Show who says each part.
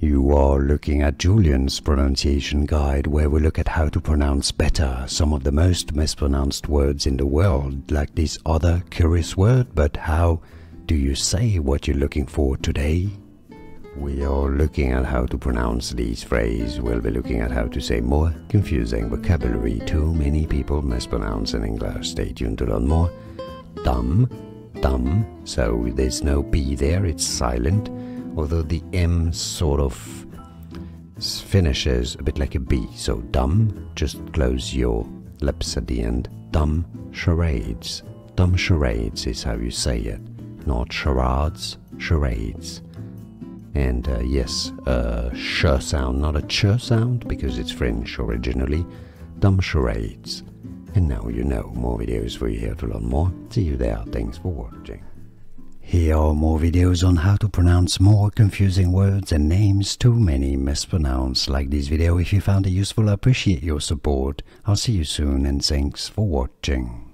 Speaker 1: You are looking at Julian's pronunciation guide, where we look at how to pronounce better some of the most mispronounced words in the world, like this other curious word. But how do you say what you're looking for today? We are looking at how to pronounce these phrases. We'll be looking at how to say more confusing vocabulary too many people mispronounce in English. Stay tuned to learn more. Dumb, dumb, so there's no B there, it's silent. Although the M sort of finishes a bit like a B, so dumb, just close your lips at the end. Dumb charades. Dumb charades is how you say it, not charades, charades. And yes, a sh sound, not a ch sound, because it's French originally. Dumb charades. And now you know. More videos for you here to learn more. See you there. Thanks for watching. Here are more videos on how to pronounce more confusing words and names too many mispronounced. Like this video if you found it useful. I appreciate your support. I'll see you soon and thanks for watching.